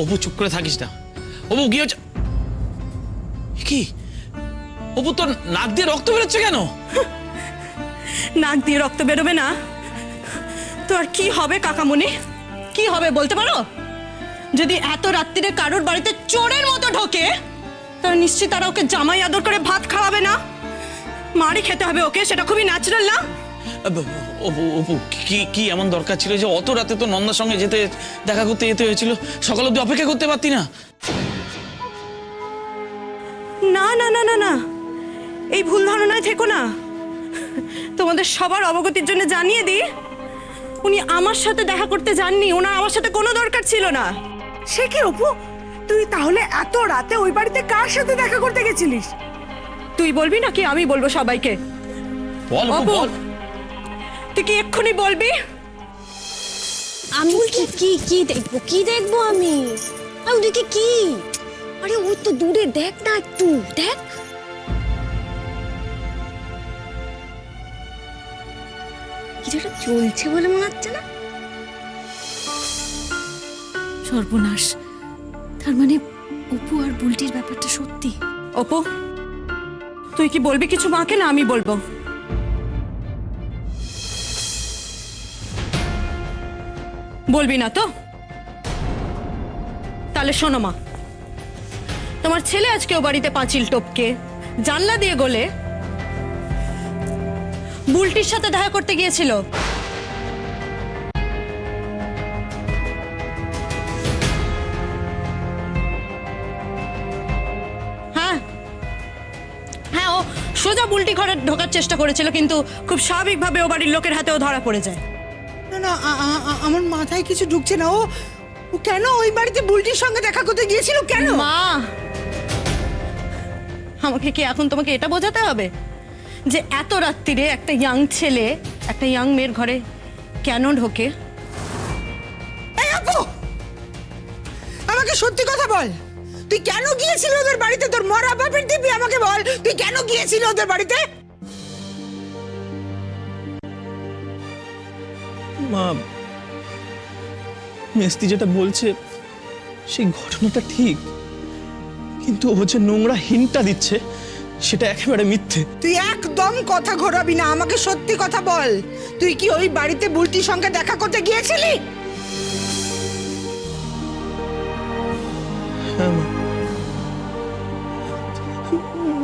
অপু চুপ করে থাকিস না। অপু কি হচ্ছে? কি অপু, তোর নাক দিয়ে রক্ত বেরোচ্ছে কেন? নাক দিয়ে রক্ত বেরোবে না তো আর কি হবে কাকামুনি? কি হবে বলতে পারো? যদি এত রাত্রিরে কারোর বাড়িতে চোরের মতো ঢোকে তাহলে নিশ্চয়ই তারা ওকে জামাই আদর করে ভাত খাওয়াবে না, মারি খেতে হবে ওকে। সেটা খুবই ন্যাচারাল না? অপু অপু কি কি এমন দরকার ছিল যে অত রাতে তো নন্দার সঙ্গে দেখা করতে যেতে হয়েছিল? সকাল অবধি অপেক্ষা করতে পারতি না? না না না না না, এই ভুল ধারণায় থেকো না। তোমাদের সবার অবগতির জন্য জানিয়ে দিই, উনি আমার সাথে দেখা করতে যাননি। ওনার আমার সাথে কোনো দরকার ছিল না। সে কি অপু, তুই তাহলে এত রাতে ওই বাড়িতে কার সাথে দেখা করতে গেছিলিস? তুই বলবি নাকি আমি বলবো সবাইকে? বল অপু, বল। তুই কি এক্ষুনি বলবি? আমি কি কি দেখবো? কি দেখবো আমি? ওদিকে কি? আরে ওই তো দূরে, দেখ না, একটু দেখ। কিছুটা চলছে বলে মনে হচ্ছে না? সর্বনাশ, তার মানে অপু আর বুলটির ব্যাপারটা সত্যি। অপু, তুই কি বলবি কিছু মাকে, না আমি বলবো? বলবি না তো? তাহলে শোনো মা, তোমার ছেলে আজকে ও বাড়িতে পাঁচিল টপকে জানলা দিয়ে গলে বুলটির সাথে দেখা করতে গিয়েছিল। হ্যাঁ হ্যাঁ, ও সোজা বুলটি ঘরে ঢোকার চেষ্টা করেছিল, কিন্তু খুব স্বাভাবিকভাবে ও বাড়ির লোকের হাতেও ধরা পড়ে যায়। না না, আমার মাথায় কিছু ঢুকছে না। ও ও কেন ওই বাড়িতে বুলটির সঙ্গে দেখা করতে গিয়েছিল? কেন? মা, আমাকে কি এখন তোমাকে এটা বোঝাতে হবে যে এত রাত্রিরে একটা ইয়াং ছেলে একটা ইয়াং মেয়ের ঘরে কেন ঢোকে? এই আপু, আমাকে সত্যি কথা বল, তুই কেন গিয়েছিলি ওদের বাড়িতে? তোর মরা বাপের দিবি, আমাকে বল তুই কেন গিয়েছিলি ওদের বাড়িতে? মা, মেস্তি যেটা বলছে সেই ঘটনাটা ঠিক, কিন্তু ও যে নোংরা হিন্টটা দিচ্ছে সেটা একেবারে মিথ্যে। তুই একদম কথা ঘোরাবি না, আমাকে সত্যি কথা বল, তুই কি ওই বাড়িতে বুলটির সঙ্গে দেখা করতে গিয়েছিলি? হ্যাঁ মা।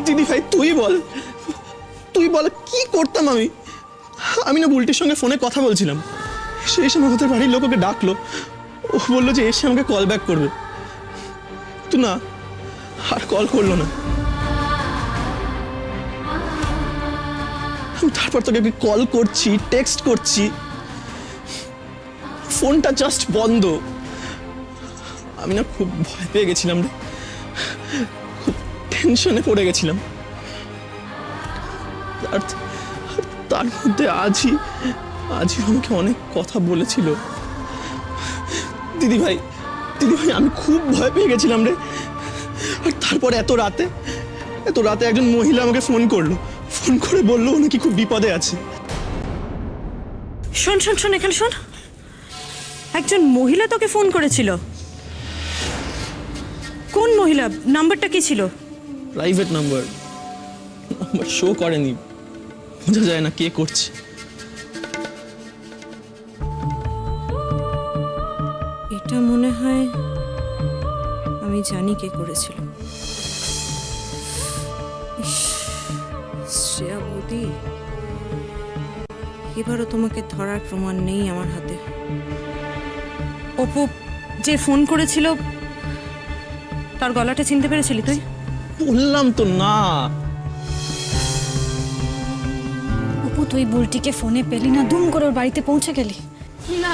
দিদি ভাই তুই বল, তুই বল কি করতাম আমি? আমি না বুলটির সঙ্গে ফোনে কথা বলছিলাম, সেই সময় ওদের বাড়ির লোক ওকে ডাকলো, ও বললো যে এসে আমাকে কল ব্যাক করবে, তো না আর কল করলো না। আমি তারপর তোকে কল করছি, টেক্সট করছি, ফোনটা জাস্ট বন্ধ। আমি না খুব ভয় পেয়ে গেছিলাম রে, খুব টেনশনে পড়ে গেছিলাম। তার মধ্যে আজই আমাকে অনেক কথা বলেছিল। দিদি ভাই আমি খুব ভয় পেয়ে গেছিলাম রে। আর তারপরে এত রাতে একজন মহিলা আমাকে ফোন করে বললো ও নাকি খুব বিপদে আছে। শোন শোন শোন, এখানে শোন। একজন মহিলা তোকে ফোন করেছিল? কোন মহিলা? নাম্বারটা কি ছিল? প্রাইভেট নাম্বার শো করেনি, বোঝা যায় না কে করছে। এটা মনে হয় আমি জানি কে করেছিল। শ্রেয়া বৌদি, এবারও তোমাকে ধরার প্রমাণ নেই আমার হাতে। অপু যে ফোন করেছিল তার গলাটা চিনতে পেরেছিলি তুই? বললাম তো না। অপু, তুই বুলটিকে ফোনে পেলি না, দুম করে ওর বাড়িতে পৌঁছে গেলি? না,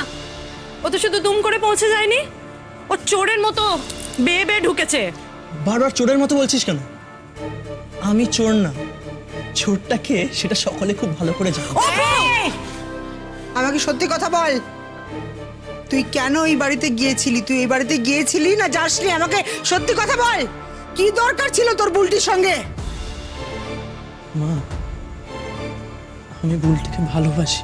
ও তো শুধু দুম করে পৌঁছে যায়নি, ও চোরের মতো বেয়ে ঢুকেছে। বারবার চোরের মতো বলছিস কেন? আমি চোর না, চোরটা কে সেটা সকলে খুব ভালো করে জানে। আমাকে সত্যি কথা বল, তুই কেন এই বাড়িতে গিয়েছিলি? তুই এই বাড়িতে গিয়েছিলি না যাসনি? আমাকে সত্যি কথা বল, কি দরকার ছিল তোর বুলটির সঙ্গে? মা, আমি বুলটিকে ভালোবাসি।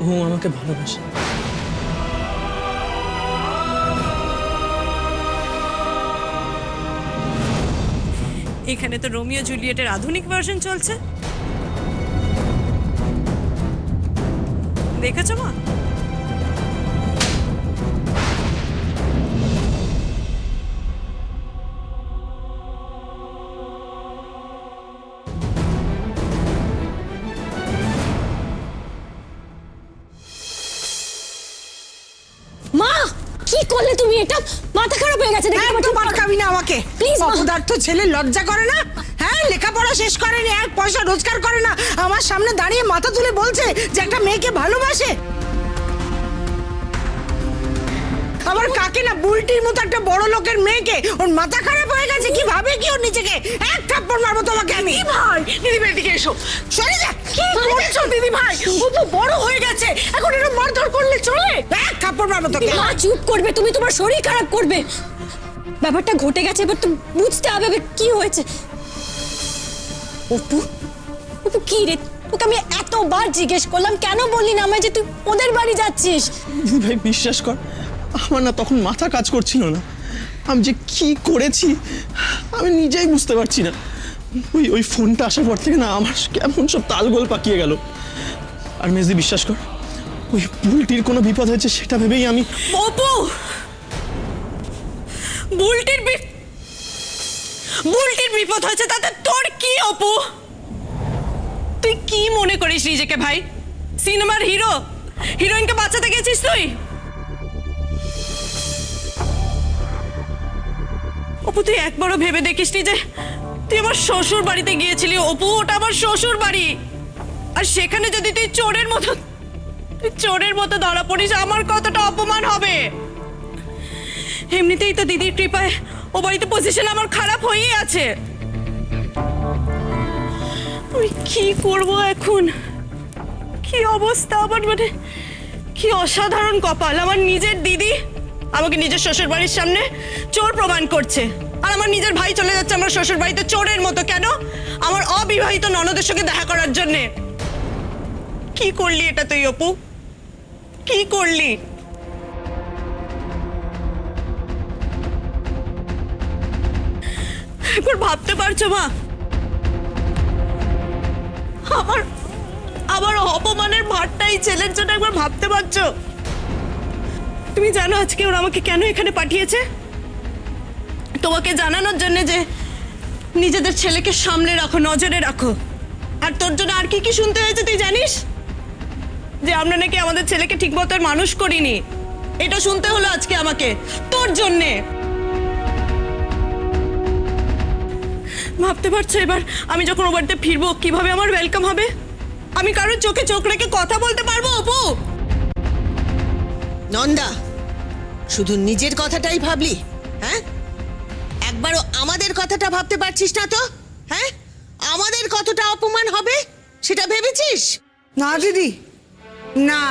ও আমাকে ভালোবাসে। এখানে তো রোমিও জুলিয়েটের আধুনিক ভার্সন চলছে, দেখেছো মা? মা কি করলে তুমি? এটা মাথা খারাপ হয়ে গেছে দেখে আমার। একদম আটকাবি না আমাকে Please, মা। অপদার্থ ছেলে লজ্জা করে না? হ্যাঁ, লেখাপড়া শেষ করেনি, এক পয়সা রোজগার করে না, আমার সামনে দাঁড়িয়ে মাথা তুলে বলছে যে একটা মেয়েকে ভালোবাসে। আবার কাকে না, বুলটির মতো একটা বড় লোকের মেয়েকে, ওর মাথা খারাপ হয়ে গেছে। কি ভাবে কি ওর নিজেকে? এক থাপ্পড় মারবো তোমাকে আমি। ভাই দিদি ভাই দিকে এসো। সরে যা। কি করছো দিদি ভাই? ও তো বড় হয়ে গেছে, এখন এটা মারধর করলে চলে? এক থাপ্পড় মারবো তোকে। মা চুপ করবে, তুমি তোমার শরীর খারাপ করবে। ব্যাপারটা ঘটে গেছে, এবার তো বুঝতে হবে এবার কি হয়েছে। অপু, অপু কি রে? তোকে আমি এতবার জিজ্ঞেস করলাম, কেন বললি না আমায় যে তুই ওদের বাড়ি যাচ্ছিস? দিদি ভাই বিশ্বাস কর, আমার না তখন মাথা কাজ করছিল না। আমি যে কি করেছি আমি নিজেই বুঝতে পারছি না। ওই ফোনটা আসার পর থেকে না আমার কেমন সব তালগোল পাকিয়ে গেল। আর মেজদি বিশ্বাস কর, ওই বুলটির কোনো বিপদ হয়েছে সেটা ভেবেই আমি। অপু, বুলটির বিপদ হয়েছে তাতে তোর কি? অপু তুই কি মনে করিস নিজেকে ভাই? সিনেমার হিরো, হিরোইনকে বাঁচাতে গেছিস তুই? অপু তুই একবারও ভেবে দেখিসনি যে তুই আমার শ্বশুর বাড়িতে গিয়েছিলি? অপু ওটা আমার শ্বশুর বাড়ি, আর সেখানে যদি তুই চোরের মতো ধরা পড়িস, আমার কতটা অপমান হবে। এমনিতেই তো দিদির কৃপায় ও বাড়িতে পজিশন আমার খারাপ হয়েই আছে। আমি কি করব এখন? কি অবস্থা আমার, মানে কি অসাধারণ কপাল। আমার নিজের দিদি আমাকে নিজের শ্বশুর বাড়ির সামনে চোর প্রমাণ করছে, আর আমার নিজের ভাই চলে যাচ্ছে আমার শ্বশুর বাড়িতে চোরের মতো। কেন? আমার অবিবাহিত ননদের সঙ্গে দেখা করার জন্যে। কি করলি এটা তুই অপু? কি করলি? একবার ভাবতে পারছো মা? আমার অপমানের ভারটাই ছেলের জন্য একবার ভাবতে পারছো? তুমি জানো আজকে ওরা আমাকে কেন এখানে পাঠিয়েছে? তোমাকে জানানোর জন্য যে নিজেদের ছেলেকে সামলে রাখো, নজরে রাখো। আর তোর জন্য আর কি কি শুনতে হয়েছে তুই জানিস? যে আমরা নাকি আমাদের ছেলেকে ঠিক মতো মানুষ করিনি। এটা শুনতে হলো আজকে আমাকে তোর জন্যে। ভাবতে পারছো এবার আমি যখন ও বাড়িতে ফিরবো কিভাবে আমার ওয়েলকাম হবে? আমি কারোর চোখে চোখ রেখে কথা বলতে পারবো অপু? নন্দা, শুধু নিজের কথাটাই ভাবলি? হ্যাঁ, একবারও আমাদের কথাটা ভাবতে পারছিস না তো? হ্যাঁ, আমাদের কতটা অপমান হবে সেটা ভেবেছিস? না দিদি, না,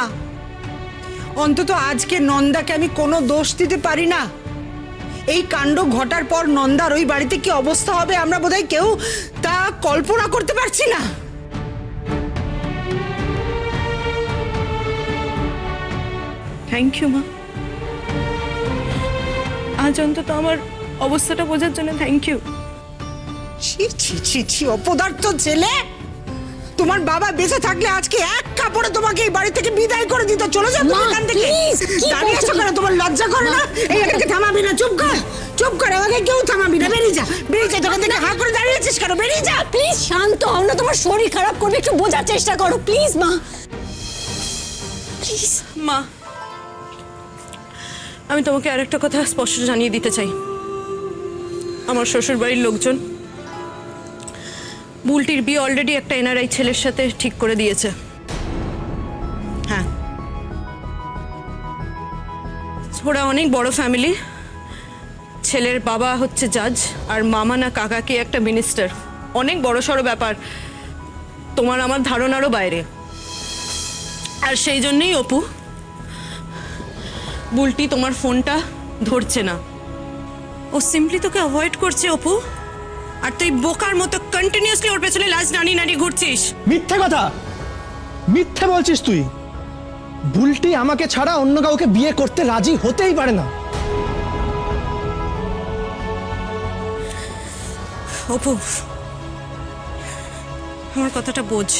অন্তত আজকে নন্দাকে আমি কোনো দোষ দিতে পারি না। এই কাণ্ড ঘটার পর নন্দার ওই বাড়িতে কি অবস্থা হবে আমরা বোধহয় কেউ তা কল্পনা করতে পারছি না। থ্যাংক ইউ মা, আজ অন্তত আমার অবস্থাটা বোঝার জন্য থ্যাংক ইউ। ছি ছি ছি ছি, অপদার্থ ছেলে। তোমার বাবা বেঁচে থাকলে আজকে এক কাপড়ে তোমাকে এই বাড়ি থেকে বিদায় করে দিত। চলে যাও তুমি মা, এখান থেকে। please, কি দাঁড়িয়ে আছো করছো? কেন? তোমার লজ্জা করে না? এই আমাকে থামাবি না? চুপ কর, চুপ কর, আমাকে কেউ থামাবি না। বেরিয়ে যা, বেরিয়ে যা। দোকান থেকে হাঁ করে দাঁড়িয়ে আছিস কেন? বেরিয়ে যা। প্লিজ শান্ত হও না, তোমার শরীর খারাপ করবে, একটু বোঝার চেষ্টা করো প্লিজ মা, প্লিজ। মা আমি তোমাকে আরেকটা কথা স্পষ্ট জানিয়ে দিতে চাই। আমার শ্বশুর বাড়ির লোকজন বুলটির বিয়ে অলরেডি একটা এনআরআই ছেলের সাথে ঠিক করে দিয়েছে। হ্যাঁ, ওরা অনেক বড় ফ্যামিলি। ছেলের বাবা হচ্ছে জাজ, আর মামা না কাকাকে একটা মিনিস্টার। অনেক বড় সড়ো ব্যাপার, তোমার আমার ধারণারও বাইরে। আর সেই জন্যই অপু, বুলটি তোমার ফোনটা ধরছে না। ও সিম্পলি তোকে অ্যাভয়েড করছে অপু, আর তুই বোকার মতো কন্টিনিউয়াসলি ওর পেছনে লাজ নাড়িয়ে নাড়িয়ে ঘুরছিস। মিথ্যে কথা, মিথ্যে বলছিস তুই। বুলটি আমাকে ছাড়া অন্য কাউকে বিয়ে করতে রাজি হতেই পারে না। অপু, আমার কথাটা বোঝ।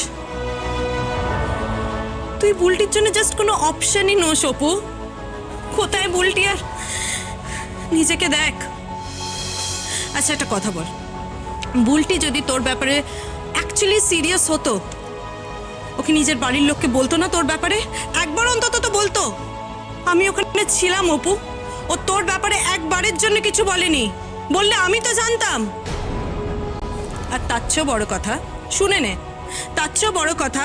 তুই বুলটির জন্য জাস্ট কোনো অপশনই নোস অপু। কোথায় বুলটি আর নিজেকে দেখ। আচ্ছা একটা কথা বল, বুলটি যদি তোর ব্যাপারে অ্যাকচুয়ালি সিরিয়াস হতো, ওকে নিজের বাড়ির লোককে বলতো না তোর ব্যাপারে? একবার অন্তত তো বলতো। আমি ওখানে ছিলাম অপু, ও তোর ব্যাপারে একবারের জন্য কিছু বলেনি। বললে আমি তো জানতাম। আর তার চেয়েও বড় কথা, শুনে নে, তার চেয়েও বড় কথা,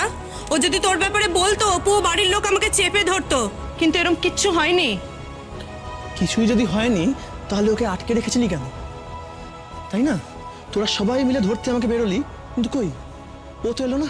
ও যদি তোর ব্যাপারে বলতো অপু, বাড়ির লোক আমাকে চেপে ধরতো। কিন্তু এরকম কিচ্ছু হয়নি। কিছুই যদি হয়নি তাহলে ওকে আটকে রেখেছিলি কেন? তাই না? তোরা সবাই মিলে ধরতে আমাকে বেরোলি, কিন্তু কই, ও তো এলো না।